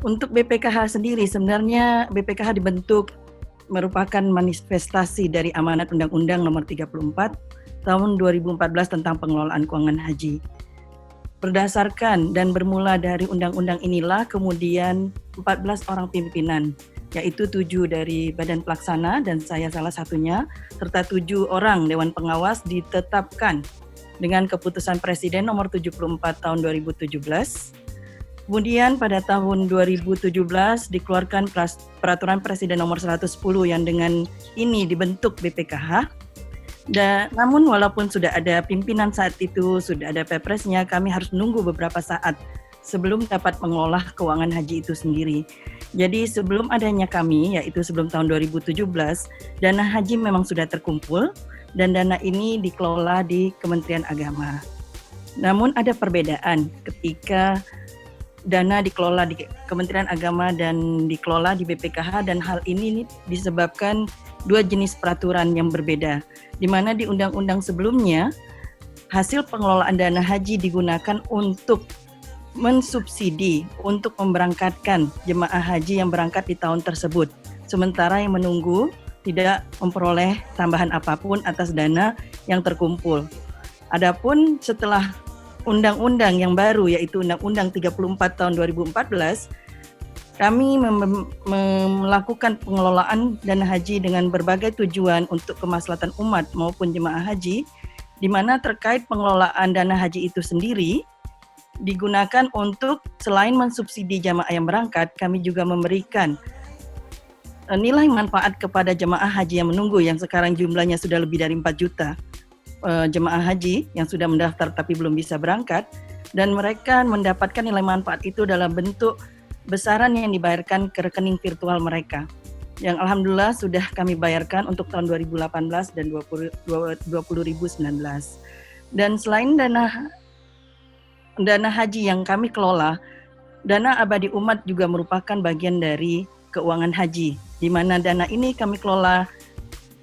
Untuk BPKH sendiri, sebenarnya BPKH dibentuk merupakan manifestasi dari amanat Undang-Undang Nomor 34 Tahun 2014 tentang pengelolaan keuangan haji. Berdasarkan dan bermula dari undang-undang inilah kemudian 14 orang pimpinan, yaitu 7 dari Badan Pelaksana dan saya salah satunya, serta 7 orang Dewan Pengawas ditetapkan dengan keputusan Presiden Nomor 74 Tahun 2017. Kemudian pada tahun 2017 dikeluarkan Peraturan Presiden Nomor 110 yang dengan ini dibentuk BPKH. Dan namun walaupun sudah ada pimpinan saat itu, sudah ada Pepresnya, kami harus menunggu beberapa saat sebelum dapat mengelola keuangan haji itu sendiri. Jadi sebelum adanya kami, yaitu sebelum tahun 2017, dana haji memang sudah terkumpul dan dana ini dikelola di Kementerian Agama. Namun ada perbedaan ketika dana dikelola di Kementerian Agama dan dikelola di BPKH, dan hal ini disebabkan dua jenis peraturan yang berbeda, di mana di undang-undang sebelumnya hasil pengelolaan dana haji digunakan untuk mensubsidi untuk memberangkatkan jemaah haji yang berangkat di tahun tersebut, sementara yang menunggu tidak memperoleh tambahan apapun atas dana yang terkumpul. Adapun setelah undang-undang yang baru, yaitu Undang-Undang 34 tahun 2014, kami melakukan pengelolaan dana haji dengan berbagai tujuan untuk kemaslahatan umat maupun jemaah haji, di mana terkait pengelolaan dana haji itu sendiri digunakan untuk selain mensubsidi jemaah yang berangkat, kami juga memberikan nilai manfaat kepada jemaah haji yang menunggu, yang sekarang jumlahnya sudah lebih dari 4 juta jemaah haji yang sudah mendaftar tapi belum bisa berangkat, dan mereka mendapatkan nilai manfaat itu dalam bentuk besaran yang dibayarkan ke rekening virtual mereka, yang alhamdulillah sudah kami bayarkan untuk tahun 2018 dan 2019. Dan selain dana haji yang kami kelola, dana abadi umat juga merupakan bagian dari keuangan haji, di mana dana ini kami kelola.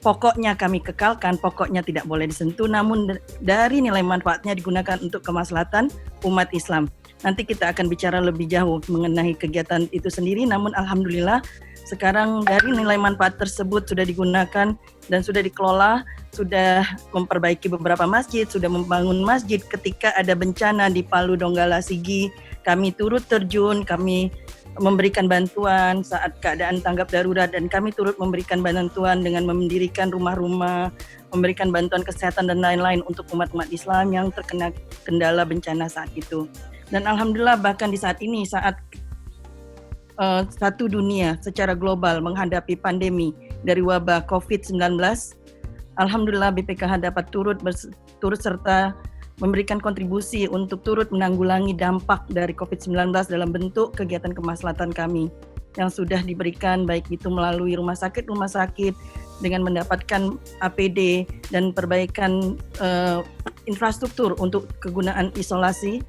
Pokoknya kami kekalkan, pokoknya tidak boleh disentuh, namun dari nilai manfaatnya digunakan untuk kemaslahatan umat Islam. Nanti kita akan bicara lebih jauh mengenai kegiatan itu sendiri, namun alhamdulillah sekarang dari nilai manfaat tersebut sudah digunakan dan sudah dikelola, sudah memperbaiki beberapa masjid, sudah membangun masjid. Ketika ada bencana di Palu Donggala Sigi, kami turut terjun, kami memberikan bantuan saat keadaan tanggap darurat, dan kami turut memberikan bantuan dengan mendirikan rumah-rumah, memberikan bantuan kesehatan dan lain-lain untuk umat-umat Islam yang terkena kendala bencana saat itu. Dan alhamdulillah bahkan di saat ini, saat satu dunia secara global menghadapi pandemi dari wabah COVID-19, alhamdulillah BPKH dapat turut serta memberikan kontribusi untuk turut menanggulangi dampak dari COVID-19 dalam bentuk kegiatan kemaslahatan kami yang sudah diberikan, baik itu melalui rumah sakit dengan mendapatkan APD dan perbaikan infrastruktur untuk kegunaan isolasi,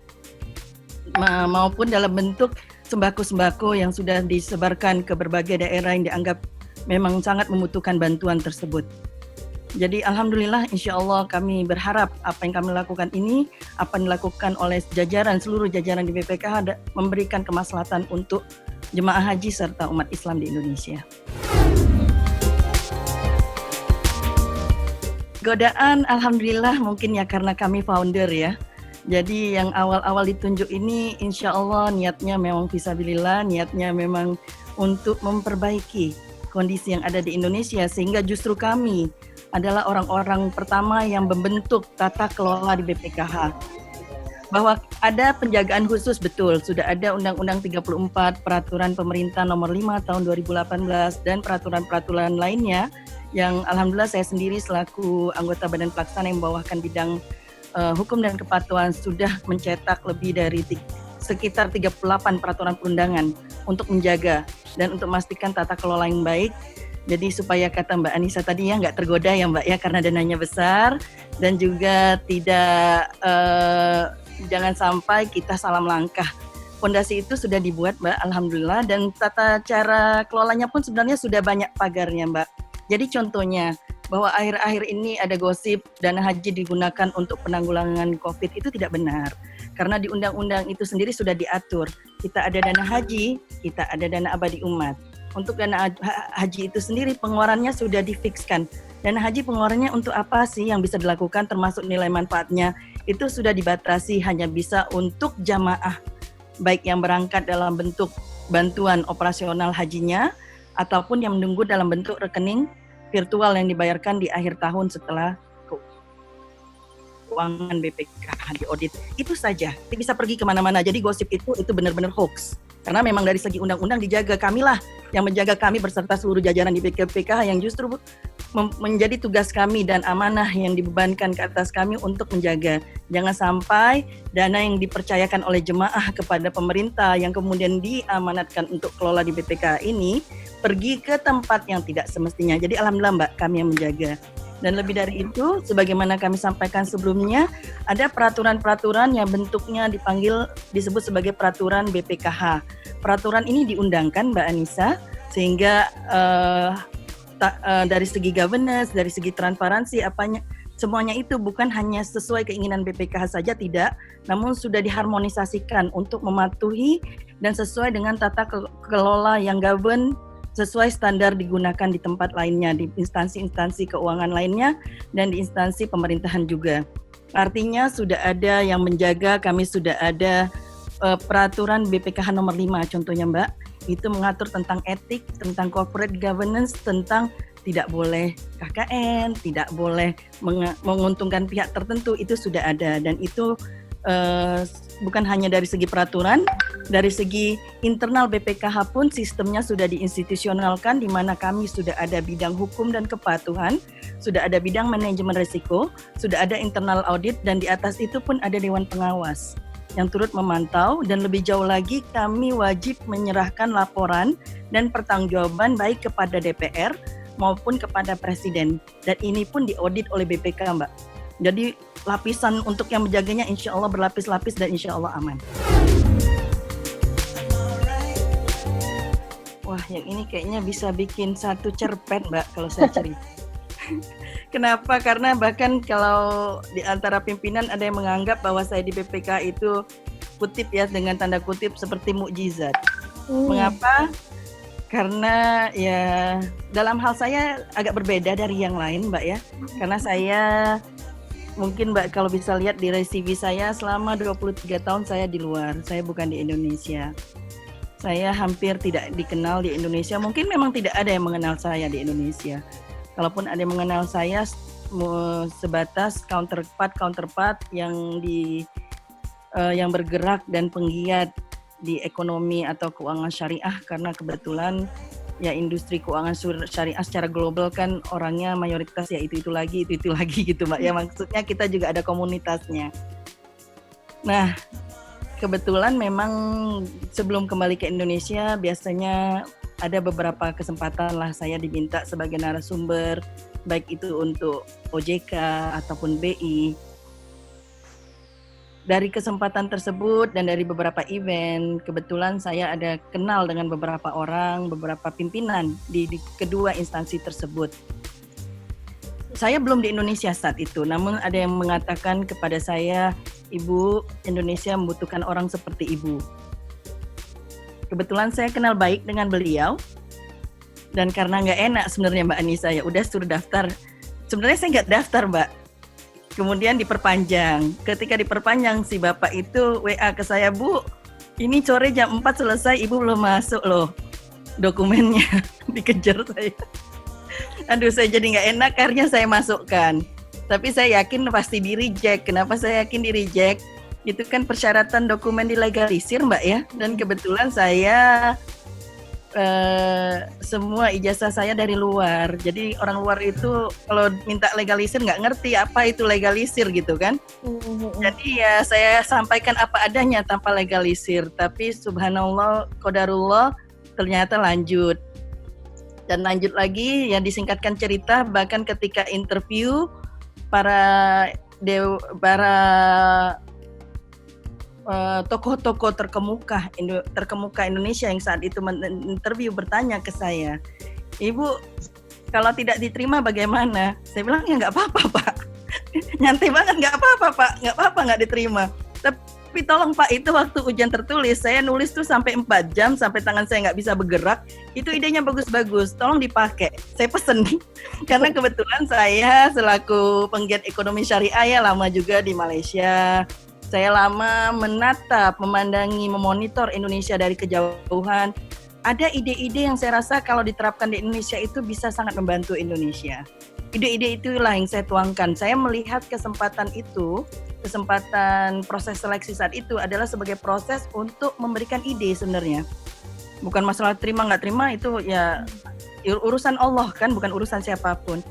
maupun dalam bentuk sembako-sembako yang sudah disebarkan ke berbagai daerah yang dianggap memang sangat membutuhkan bantuan tersebut. Jadi alhamdulillah, insya Allah kami berharap apa yang kami lakukan ini, apa yang dilakukan oleh seluruh jajaran di BPKH memberikan kemaslahatan untuk jemaah haji serta umat Islam di Indonesia. Godaan alhamdulillah mungkin ya karena kami founder ya. Jadi yang awal-awal ditunjuk ini insya Allah niatnya memang fisabilillah, niatnya memang untuk memperbaiki kondisi yang ada di Indonesia, sehingga justru kami adalah orang-orang pertama yang membentuk tata kelola di BPKH. Bahwa ada penjagaan khusus, betul, sudah ada Undang-Undang 34, Peraturan Pemerintah Nomor 5 Tahun 2018, dan peraturan-peraturan lainnya yang alhamdulillah saya sendiri selaku anggota Badan Pelaksana yang membawakan bidang hukum dan kepatuhan sudah mencetak lebih dari sekitar 38 peraturan perundangan untuk menjaga dan untuk memastikan tata kelola yang baik. Jadi supaya kata Mbak Anissa tadi ya nggak tergoda ya Mbak ya, karena dananya besar, dan juga tidak jangan sampai kita salah langkah. Fondasi itu sudah dibuat Mbak, alhamdulillah, dan tata cara kelolanya pun sebenarnya sudah banyak pagarnya Mbak. Jadi contohnya bahwa akhir-akhir ini ada gosip dana haji digunakan untuk penanggulangan COVID itu tidak benar. Karena di undang-undang itu sendiri sudah diatur. Kita ada dana haji, kita ada dana abadi umat. Untuk dana haji itu sendiri pengeluarannya sudah difikskan. Dana haji pengeluarannya untuk apa sih yang bisa dilakukan termasuk nilai manfaatnya itu sudah dibatasi hanya bisa untuk jamaah baik yang berangkat dalam bentuk bantuan operasional hajinya ataupun yang menunggu dalam bentuk rekening virtual yang dibayarkan di akhir tahun setelah keuangan BPKH diaudit. Itu saja, bisa pergi kemana-mana. Jadi gosip itu benar-benar hoax. Karena memang dari segi undang-undang dijaga, kamilah yang menjaga kami beserta seluruh jajaran di BPKH yang justru menjadi tugas kami dan amanah yang dibebankan ke atas kami untuk menjaga. Jangan sampai dana yang dipercayakan oleh jemaah kepada pemerintah yang kemudian diamanatkan untuk kelola di BPKH ini pergi ke tempat yang tidak semestinya. Jadi alhamdulillah Mbak, kami yang menjaga. Dan lebih dari itu, sebagaimana kami sampaikan sebelumnya, ada peraturan-peraturan yang bentuknya disebut sebagai peraturan BPKH. Peraturan ini diundangkan Mbak Anissa, sehingga dari segi governance, dari segi transparansi, semuanya itu bukan hanya sesuai keinginan BPKH saja, tidak, namun sudah diharmonisasikan untuk mematuhi dan sesuai dengan tata kelola yang govern sesuai standar digunakan di tempat lainnya, di instansi-instansi keuangan lainnya, dan di instansi pemerintahan juga. Artinya sudah ada yang menjaga, kami sudah ada peraturan BPKH nomor 5 contohnya Mbak, itu mengatur tentang etik, tentang corporate governance, tentang tidak boleh KKN, tidak boleh menguntungkan pihak tertentu, itu sudah ada. Dan itu bukan hanya dari segi peraturan, dari segi internal BPKH pun sistemnya sudah diinstitusionalkan, di mana kami sudah ada bidang hukum dan kepatuhan, sudah ada bidang manajemen risiko, sudah ada internal audit, dan di atas itu pun ada dewan pengawas yang turut memantau. Dan lebih jauh lagi kami wajib menyerahkan laporan dan pertanggungjawaban baik kepada DPR maupun kepada Presiden, dan ini pun diaudit oleh BPK Mbak. Jadi lapisan untuk yang menjaganya insya Allah berlapis-lapis dan insya Allah aman. Wah, yang ini kayaknya bisa bikin satu cerpen Mbak kalau saya cerita. Kenapa? Karena bahkan kalau di antara pimpinan ada yang menganggap bahwa saya di BPK itu kutip ya dengan tanda kutip seperti mukjizat. Mengapa? Karena ya dalam hal saya agak berbeda dari yang lain Mbak ya. Karena saya mungkin Mbak kalau bisa lihat di CV saya selama 23 tahun saya di luar, saya bukan di Indonesia. Saya hampir tidak dikenal di Indonesia, mungkin memang tidak ada yang mengenal saya di Indonesia. Kalaupun ada yang mengenal saya sebatas counterpart yang bergerak dan penggiat di ekonomi atau keuangan syariah, karena kebetulan ya industri keuangan syariah secara global kan orangnya mayoritas ya itu lagi gitu Mbak. Ya maksudnya kita juga ada komunitasnya. Nah, kebetulan memang sebelum kembali ke Indonesia biasanya ada beberapa kesempatan lah saya diminta sebagai narasumber, baik itu untuk OJK ataupun BI. Dari kesempatan tersebut dan dari beberapa event, kebetulan saya ada kenal dengan beberapa orang, beberapa pimpinan di kedua instansi tersebut. Saya belum di Indonesia saat itu, namun ada yang mengatakan kepada saya, Ibu, Indonesia membutuhkan orang seperti Ibu. Kebetulan saya kenal baik dengan beliau, dan karena nggak enak sebenarnya Mbak Anissa, ya udah suruh daftar. Sebenarnya saya nggak daftar Mbak, kemudian diperpanjang. Ketika diperpanjang si Bapak itu WA ke saya, Bu, ini sore jam 4 selesai, Ibu belum masuk loh dokumennya. Dikejar saya. Aduh, saya jadi nggak enak, akhirnya saya masukkan. Tapi saya yakin pasti di-reject. Kenapa saya yakin di-reject? Itu kan persyaratan dokumen dilegalisir Mbak ya. Dan kebetulan saya semua ijazah saya dari luar. Jadi orang luar itu kalau minta legalisir nggak ngerti apa itu legalisir gitu kan. Jadi ya saya sampaikan apa adanya tanpa legalisir. Tapi subhanallah, qadarullah ternyata lanjut. Dan lanjut lagi yang disingkatkan cerita, bahkan ketika interview para tokoh-tokoh terkemuka Indonesia yang saat itu interview bertanya ke saya, Ibu, Kalau tidak diterima bagaimana? Saya bilang ya nggak apa-apa Pak. Nyantai banget, nggak apa-apa Pak, nggak apa-apa nggak diterima. Tapi tolong Pak, itu waktu ujian tertulis, saya nulis tuh sampai 4 jam, sampai tangan saya nggak bisa bergerak. Itu idenya bagus-bagus, tolong dipakai. Saya pesen, karena kebetulan saya selaku penggiat ekonomi syariah ya lama juga di Malaysia. Saya lama menatap, memandangi, memonitor Indonesia dari kejauhan. Ada ide-ide yang saya rasa kalau diterapkan di Indonesia itu bisa sangat membantu Indonesia. Ide-ide itulah yang saya tuangkan. Saya melihat kesempatan itu, kesempatan proses seleksi saat itu adalah sebagai proses untuk memberikan ide sebenarnya. Bukan masalah terima nggak terima, itu ya urusan Allah kan, bukan urusan siapapun.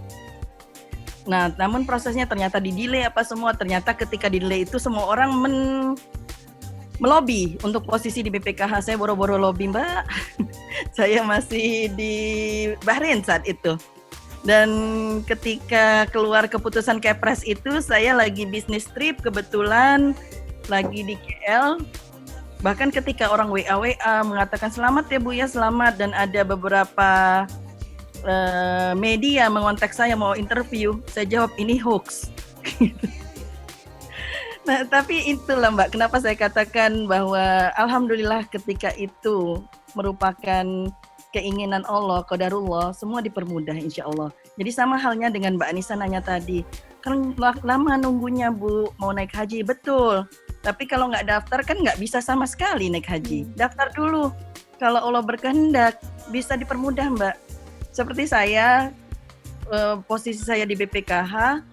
Nah, namun prosesnya ternyata di-delay apa semua. Ternyata ketika di-delay itu semua orang melobi untuk posisi di BPKH. Saya boro-boro lobby Mbak. Saya masih di Bahrain saat itu. Dan ketika keluar keputusan Kepres itu, saya lagi bisnis trip kebetulan, lagi di KL. Bahkan ketika orang WA mengatakan selamat ya Bu ya, selamat. Dan ada beberapa media mengontak saya mau interview, saya jawab ini hoax. Nah, tapi itulah Mbak, kenapa saya katakan bahwa alhamdulillah ketika itu merupakan keinginan Allah, qadarullah, semua dipermudah insya Allah. Jadi sama halnya dengan Mbak Anissa nanya tadi, kan lama nunggunya Bu mau naik haji, betul. Tapi kalau nggak daftar kan nggak bisa sama sekali naik haji. Daftar dulu, kalau Allah berkehendak bisa dipermudah Mbak. Seperti saya, posisi saya di BPKH,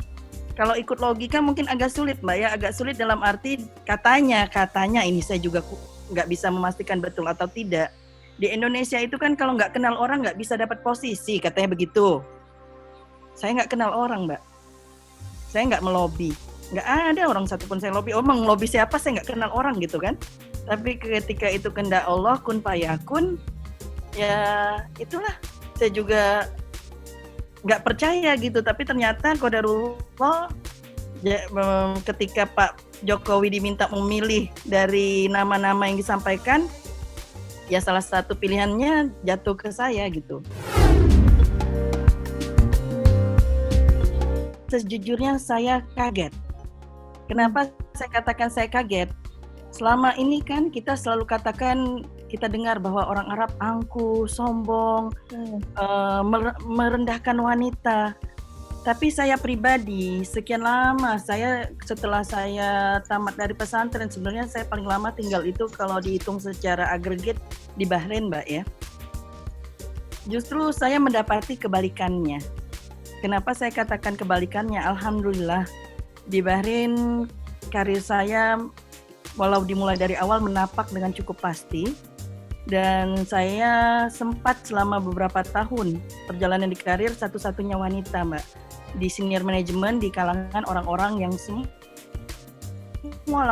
kalau ikut logika mungkin agak sulit Mbak ya, agak sulit dalam arti katanya ini saya juga nggak bisa memastikan betul atau tidak. Di Indonesia itu kan kalau nggak kenal orang nggak bisa dapat posisi, katanya begitu. Saya nggak kenal orang Mbak, saya nggak melobi, nggak ada orang satupun saya lobi. Oh melobi siapa, saya nggak kenal orang gitu kan. Tapi ketika itu kehendak Allah, kun fayakun, ya itulah. Saya juga nggak percaya gitu, tapi ternyata qadarullah ya, ketika Pak Jokowi diminta memilih dari nama-nama yang disampaikan, ya salah satu pilihannya jatuh ke saya gitu. Sejujurnya saya kaget. Kenapa saya katakan saya kaget? Selama ini kan kita selalu katakan, kita dengar bahwa orang Arab angkuh, sombong, merendahkan wanita. Tapi saya pribadi, sekian lama setelah saya tamat dari pesantren, sebenarnya saya paling lama tinggal itu kalau dihitung secara agregat di Bahrain Mbak ya. Justru saya mendapati kebalikannya. Kenapa saya katakan kebalikannya? Alhamdulillah di Bahrain karir saya walau dimulai dari awal menapak dengan cukup pasti, dan saya sempat selama beberapa tahun perjalanan di karir satu-satunya wanita Mbak di senior manajemen di kalangan orang-orang yang semua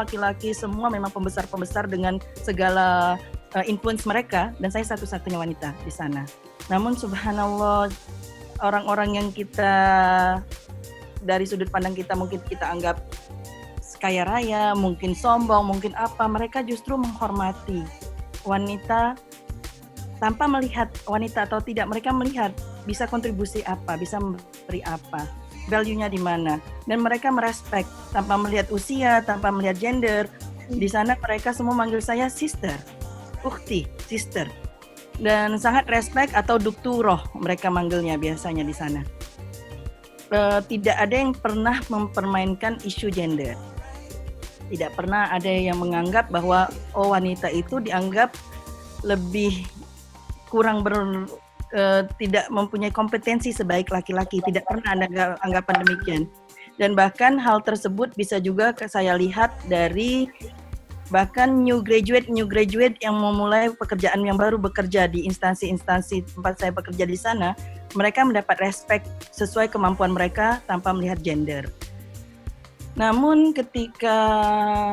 laki-laki, semua memang pembesar-pembesar dengan segala influence mereka, dan saya satu-satunya wanita di sana. Namun subhanallah, orang-orang yang kita dari sudut pandang kita mungkin kita anggap kaya raya, mungkin sombong, mungkin apa, mereka justru menghormati wanita tanpa melihat wanita atau tidak. Mereka melihat bisa kontribusi apa, bisa memberi apa, value-nya di mana, dan mereka merespek tanpa melihat usia, tanpa melihat gender. Di sana mereka semua manggil saya sister, ukhti, sister, dan sangat respect, atau dokturoh mereka manggilnya biasanya di sana. Tidak ada yang pernah mempermainkan isu gender. Tidak pernah ada yang menganggap bahwa wanita itu dianggap lebih kurang tidak mempunyai kompetensi sebaik laki-laki. Tidak pernah ada anggapan demikian. Dan bahkan hal tersebut bisa juga saya lihat dari bahkan new graduate yang memulai pekerjaan, yang baru bekerja di instansi-instansi tempat saya bekerja di sana, mereka mendapat respect sesuai kemampuan mereka tanpa melihat gender. Namun ketika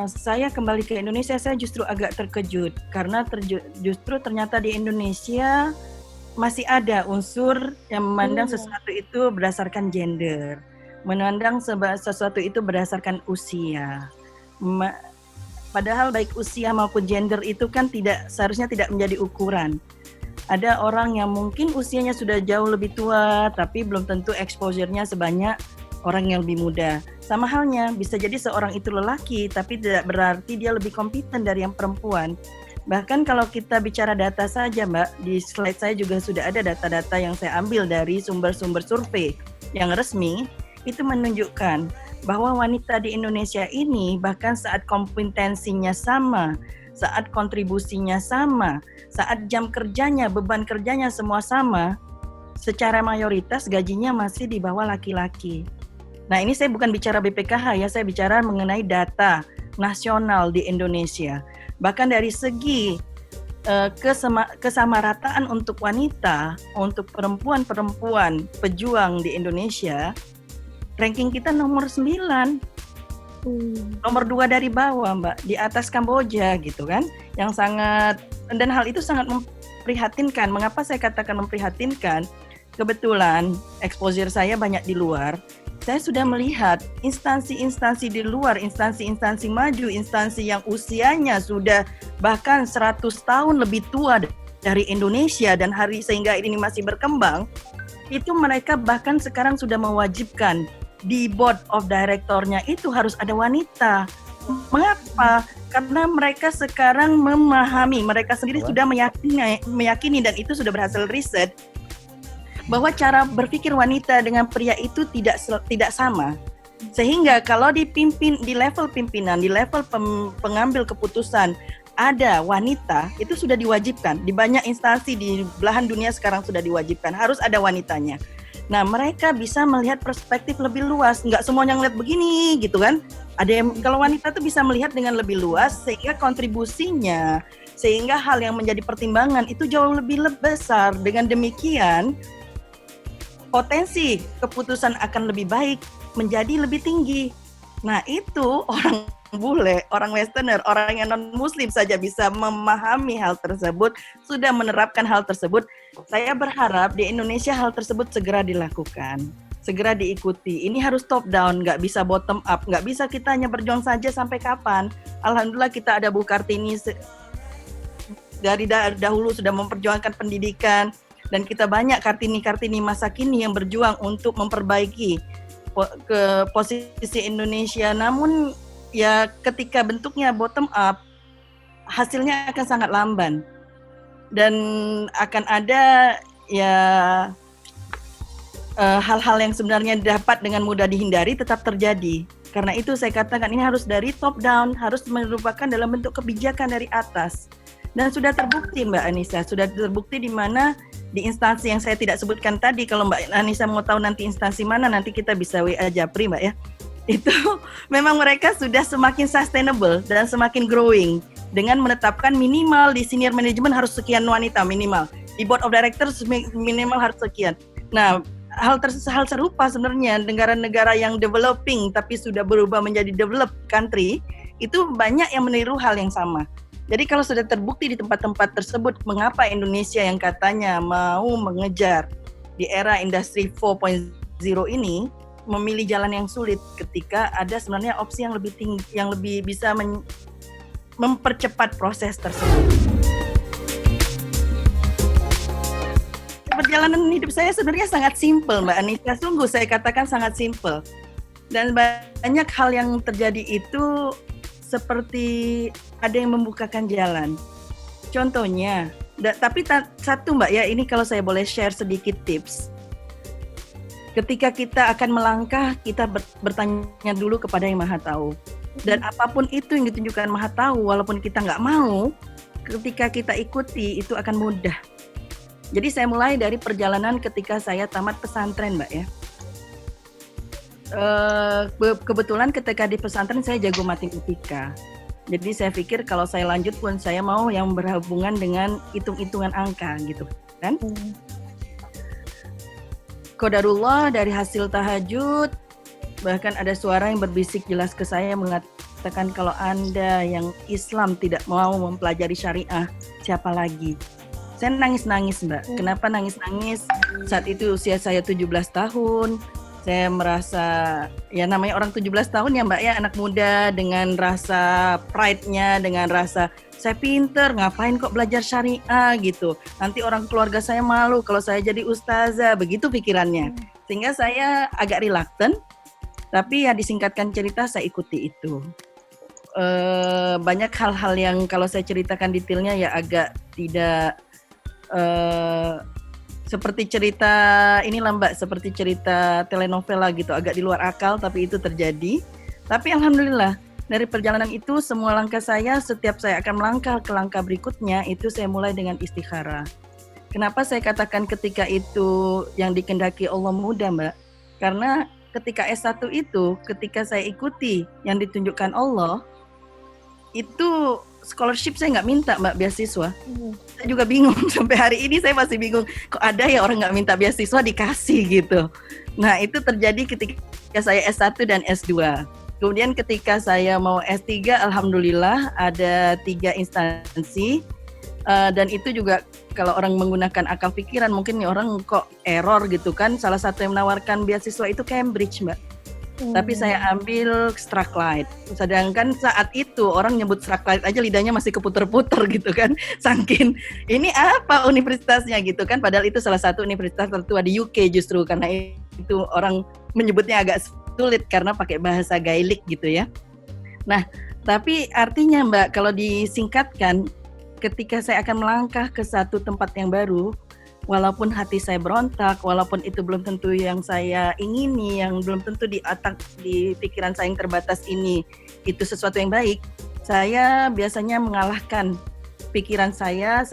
saya kembali ke Indonesia, saya justru agak terkejut karena justru ternyata di Indonesia masih ada unsur yang memandang sesuatu itu berdasarkan gender, memandang sesuatu itu berdasarkan usia. Padahal baik usia maupun gender itu kan seharusnya tidak menjadi ukuran. Ada orang yang mungkin usianya sudah jauh lebih tua, tapi belum tentu exposure-nya sebanyak orang yang lebih muda. Sama halnya, bisa jadi seorang itu lelaki, tapi tidak berarti dia lebih kompeten dari yang perempuan. Bahkan kalau kita bicara data saja, Mbak, di slide saya juga sudah ada data-data yang saya ambil dari sumber-sumber survei yang resmi, itu menunjukkan bahwa wanita di Indonesia ini bahkan saat kompetensinya sama, saat kontribusinya sama, saat jam kerjanya, beban kerjanya semua sama, secara mayoritas gajinya masih di bawah laki-laki. Nah, ini saya bukan bicara BPKH ya, saya bicara mengenai data nasional di Indonesia. Bahkan dari segi kesamarataan untuk wanita, untuk perempuan-perempuan pejuang di Indonesia, ranking kita nomor 9. Nomor 2 dari bawah, Mbak, di atas Kamboja gitu kan. Yang sangat, dan hal itu sangat memprihatinkan. Mengapa saya katakan memprihatinkan? Kebetulan exposure saya banyak di luar. Saya sudah melihat instansi-instansi di luar, instansi-instansi maju, instansi yang usianya sudah bahkan 100 tahun lebih tua dari Indonesia dan sehingga ini masih berkembang, itu mereka bahkan sekarang sudah mewajibkan di board of director-nya itu harus ada wanita. Mengapa? Karena mereka sekarang memahami, mereka sendiri sudah meyakini dan itu sudah berhasil riset, bahwa cara berpikir wanita dengan pria itu tidak sama. Sehingga kalau dipimpin di level pimpinan, di level pengambil keputusan ada wanita, itu sudah diwajibkan. Di banyak instansi di belahan dunia sekarang sudah diwajibkan, harus ada wanitanya. Nah, mereka bisa melihat perspektif lebih luas, nggak semuanya ngeliat begini gitu kan. Ada yang, kalau wanita tuh bisa melihat dengan lebih luas sehingga kontribusinya, sehingga hal yang menjadi pertimbangan itu jauh lebih besar. Dengan demikian, potensi keputusan akan lebih baik, menjadi lebih tinggi. Nah, itu orang bule, orang westerner, orang yang non-muslim saja bisa memahami hal tersebut, sudah menerapkan hal tersebut. Saya berharap di Indonesia hal tersebut segera dilakukan, segera diikuti. Ini harus top down, nggak bisa bottom up, nggak bisa kita hanya berjuang saja sampai kapan. Alhamdulillah kita ada Bu Kartini dari dahulu sudah memperjuangkan pendidikan, dan kita banyak Kartini-Kartini masa kini yang berjuang untuk memperbaiki ke posisi Indonesia. Namun ya ketika bentuknya bottom up, hasilnya akan sangat lamban. Dan akan ada ya hal-hal yang sebenarnya dapat dengan mudah dihindari tetap terjadi. Karena itu saya katakan ini harus dari top down, harus merupakan dalam bentuk kebijakan dari atas. Dan sudah terbukti Mbak Anissa, sudah terbukti di mana di instansi yang saya tidak sebutkan tadi. Kalau Mbak Anissa mau tahu nanti instansi mana, nanti kita bisa WA Japri Mbak ya. Itu memang mereka sudah semakin sustainable dan semakin growing dengan menetapkan minimal di senior management harus sekian wanita minimal, di board of directors minimal harus sekian. Nah, hal serupa sebenarnya negara-negara yang developing tapi sudah berubah menjadi developed country itu banyak yang meniru hal yang sama. Jadi kalau sudah terbukti di tempat-tempat tersebut, mengapa Indonesia yang katanya mau mengejar di era industri 4.0 ini memilih jalan yang sulit ketika ada sebenarnya opsi yang lebih tinggi, yang lebih bisa mempercepat proses tersebut. Perjalanan hidup saya sebenarnya sangat simpel, Mbak Anissa. Sungguh saya katakan sangat simpel. Dan banyak hal yang terjadi itu seperti ada yang membukakan jalan. Contohnya, tapi satu Mbak ya, ini kalau saya boleh share sedikit tips. Ketika kita akan melangkah, kita bertanya dulu kepada yang Maha Tahu. Dan apapun itu yang ditunjukkan Maha Tahu, walaupun kita nggak mau, ketika kita ikuti itu akan mudah. Jadi saya mulai dari perjalanan ketika saya tamat pesantren Mbak ya. Kebetulan ketika di pesantren saya jago matematika. Jadi saya pikir kalau saya lanjut pun saya mau yang berhubungan dengan hitung-hitungan angka gitu kan. Qadarullah dari hasil tahajud, bahkan ada suara yang berbisik jelas ke saya mengatakan kalau Anda yang Islam tidak mau mempelajari syariah, siapa lagi? Saya nangis-nangis Mbak. Kenapa nangis-nangis? Saat itu usia saya 17 tahun. Saya merasa, ya namanya orang 17 tahun ya Mbak ya, anak muda dengan rasa pride-nya, dengan rasa saya pinter, ngapain kok belajar syariah gitu. Nanti orang keluarga saya malu kalau saya jadi ustazah, begitu pikirannya. Sehingga saya agak reluctant, tapi ya disingkatkan cerita saya ikuti itu. Banyak hal-hal yang kalau saya ceritakan detailnya ya agak tidak seperti cerita inilah Mbak, seperti cerita telenovela gitu, agak di luar akal tapi itu terjadi. Tapi alhamdulillah dari perjalanan itu semua langkah saya, setiap saya akan melangkah ke langkah berikutnya itu saya mulai dengan istikharah. Kenapa saya katakan ketika itu yang dikehendaki Allah mudah Mbak? Karena ketika S1 itu, ketika saya ikuti yang ditunjukkan Allah, itu scholarship saya nggak minta Mbak beasiswa. Saya juga bingung sampai hari ini saya masih bingung kok ada ya orang nggak minta beasiswa dikasih gitu. Nah itu terjadi ketika saya S1 dan S2. Kemudian ketika saya mau S3 alhamdulillah ada 3 instansi dan itu juga kalau orang menggunakan akal pikiran mungkin nih orang kok error gitu kan. Salah satu yang menawarkan beasiswa itu Cambridge Mbak. Tapi saya ambil Strathclyde. Sedangkan saat itu orang nyebut Strathclyde aja lidahnya masih keputer-puter gitu kan. Saking ini apa universitasnya gitu kan. Padahal itu salah satu universitas tertua di UK justru. Karena itu orang menyebutnya agak sulit karena pakai bahasa Gaelic gitu ya. Nah, tapi artinya Mbak kalau disingkatkan ketika saya akan melangkah ke satu tempat yang baru, walaupun hati saya berontak, walaupun itu belum tentu yang saya ingini, yang belum tentu di pikiran saya yang terbatas ini, itu sesuatu yang baik, saya biasanya mengalahkan pikiran saya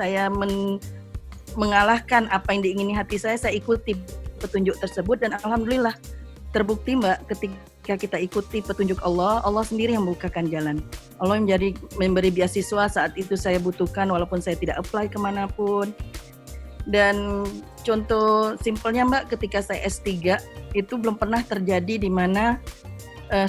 mengalahkan apa yang diingini hati saya ikuti petunjuk tersebut dan alhamdulillah terbukti Mbak ketika kita ikuti petunjuk Allah, Allah sendiri yang membukakan jalan. Allah memberi beasiswa saat itu saya butuhkan walaupun saya tidak apply kemanapun. Dan contoh simpelnya Mbak ketika saya S3 itu belum pernah terjadi di mana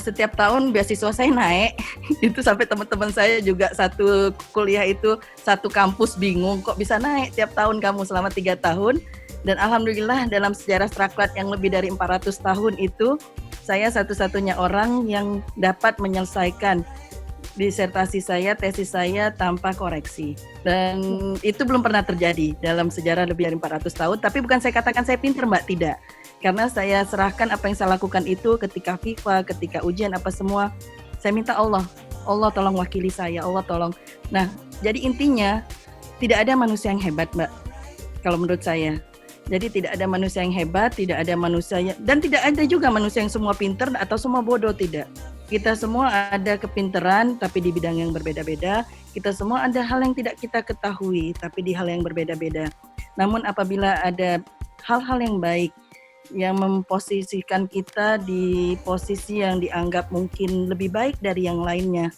setiap tahun beasiswa saya naik itu sampai teman-teman saya juga satu kuliah itu satu kampus bingung kok bisa naik tiap tahun kamu selama 3 tahun dan alhamdulillah dalam sejarah Strathclyde yang lebih dari 400 tahun itu saya satu-satunya orang yang dapat menyelesaikan disertasi saya, tesis saya tanpa koreksi. Dan itu belum pernah terjadi dalam sejarah lebih dari 400 tahun. Tapi bukan saya katakan saya pintar Mbak, tidak. Karena saya serahkan apa yang saya lakukan itu ketika FIFA, ketika ujian, apa semua. Saya minta Allah tolong wakili saya, Allah tolong. Nah, jadi intinya tidak ada manusia yang hebat Mbak, kalau menurut saya. Jadi tidak ada manusia yang hebat, tidak ada manusia dan tidak ada juga manusia yang semua pintar atau semua bodoh, tidak. Kita semua ada kepintaran tapi di bidang yang berbeda-beda. Kita semua ada hal yang tidak kita ketahui tapi di hal yang berbeda-beda. Namun apabila ada hal-hal yang baik yang memposisikan kita di posisi yang dianggap mungkin lebih baik dari yang lainnya,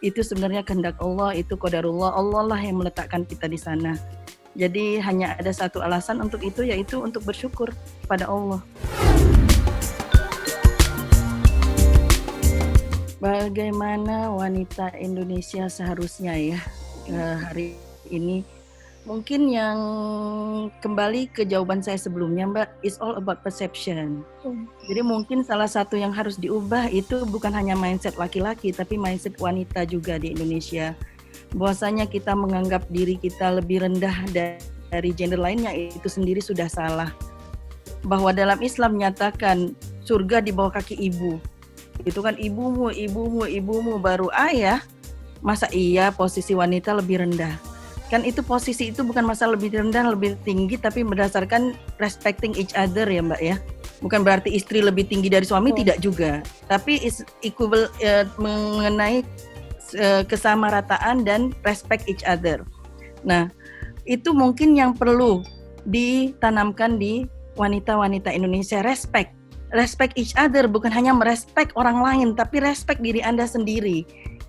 itu sebenarnya kehendak Allah, itu qadarullah, Allah lah yang meletakkan kita di sana. Jadi hanya ada satu alasan untuk itu, yaitu untuk bersyukur pada Allah. Bagaimana wanita Indonesia seharusnya ya hari ini? Mungkin yang kembali ke jawaban saya sebelumnya Mbak, it's all about perception. Jadi mungkin salah satu yang harus diubah itu bukan hanya mindset laki-laki, tapi mindset wanita juga di Indonesia. Bahwasanya kita menganggap diri kita lebih rendah dari gender lainnya itu sendiri sudah salah. Bahwa dalam Islam menyatakan surga di bawah kaki ibu. Itu kan ibumu baru ayah. Masa iya posisi wanita lebih rendah? Kan itu posisi itu bukan masalah lebih rendah, lebih tinggi, tapi berdasarkan respecting each other ya Mbak ya. Bukan berarti istri lebih tinggi dari suami, tidak juga. Tapi is equal mengenai kesamarataan dan respect each other. Nah, itu mungkin yang perlu ditanamkan di wanita-wanita Indonesia, respect each other, bukan hanya merespek orang lain, tapi respect diri Anda sendiri.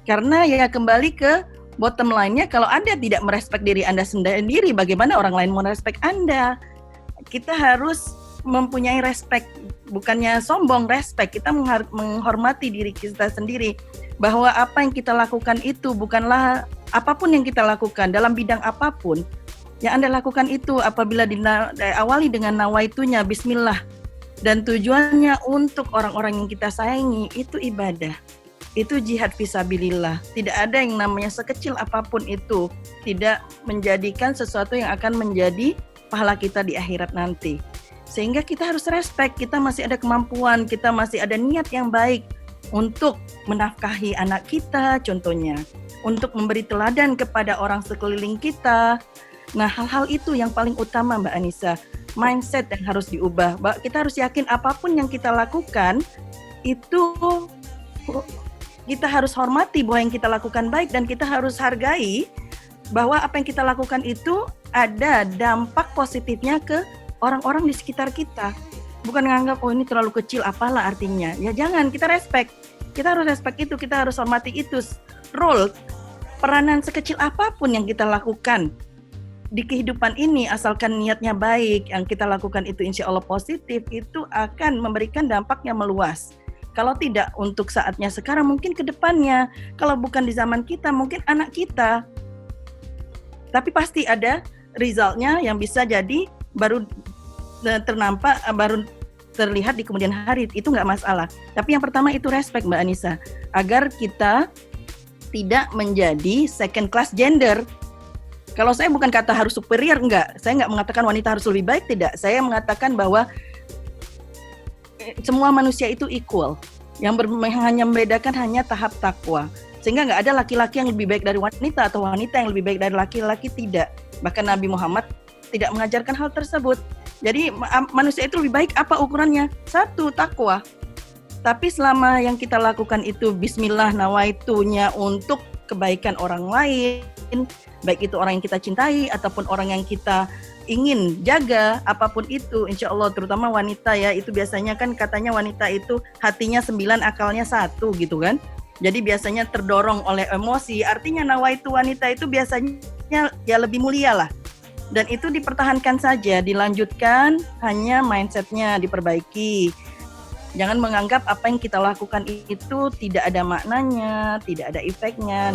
Karena ya kembali ke bottom line-nya, kalau Anda tidak merespek diri Anda sendiri, bagaimana orang lain mau respect Anda? Kita harus mempunyai respect, bukannya sombong, respect. Kita menghormati diri kita sendiri. Bahwa apa yang kita lakukan itu bukanlah apapun yang kita lakukan dalam bidang apapun yang Anda lakukan itu apabila diawali dengan nawaitunya bismillah dan tujuannya untuk orang-orang yang kita sayangi, itu ibadah. Itu jihad fisabilillah. Tidak ada yang namanya sekecil apapun itu tidak menjadikan sesuatu yang akan menjadi pahala kita di akhirat nanti. Sehingga kita harus respect, kita masih ada kemampuan, kita masih ada niat yang baik untuk menafkahi anak kita contohnya, untuk memberi teladan kepada orang sekeliling kita. Nah, hal-hal itu yang paling utama Mbak Anissa, mindset yang harus diubah. Kita harus yakin apapun yang kita lakukan itu kita harus hormati bahwa yang kita lakukan baik, dan kita harus hargai bahwa apa yang kita lakukan itu ada dampak positifnya ke orang-orang di sekitar kita. Bukan menganggap, oh ini terlalu kecil, apalah artinya. Ya jangan, kita respect. Kita harus respect itu, kita harus hormati itu. Role, peranan sekecil apapun yang kita lakukan di kehidupan ini, asalkan niatnya baik, yang kita lakukan itu insya Allah positif, itu akan memberikan dampak yang meluas. Kalau tidak untuk saatnya sekarang, mungkin ke depannya. Kalau bukan di zaman kita, mungkin anak kita. Tapi pasti ada resultnya yang bisa jadi baru ternampak, baru terlihat di kemudian hari, itu nggak masalah. Tapi yang pertama itu respect Mbak Anissa, agar kita tidak menjadi second class gender. Kalau saya bukan kata harus superior, enggak. Saya nggak mengatakan wanita harus lebih baik, tidak. Saya mengatakan bahwa semua manusia itu equal. Yang hanya membedakan hanya tahap takwa. Sehingga nggak ada laki-laki yang lebih baik dari wanita atau wanita yang lebih baik dari laki-laki, tidak. Bahkan Nabi Muhammad tidak mengajarkan hal tersebut. Jadi manusia itu lebih baik apa ukurannya? Satu, takwa. Tapi selama yang kita lakukan itu bismillah nawaitunya untuk kebaikan orang lain, baik itu orang yang kita cintai ataupun orang yang kita ingin jaga, apapun itu, insya Allah, terutama wanita ya, itu biasanya kan katanya wanita itu hatinya 9, akalnya 1 gitu kan. Jadi biasanya terdorong oleh emosi, artinya nawaitu wanita itu biasanya ya lebih mulia lah. Dan itu dipertahankan saja, dilanjutkan, hanya mindsetnya diperbaiki. Jangan menganggap apa yang kita lakukan itu tidak ada maknanya, tidak ada efeknya.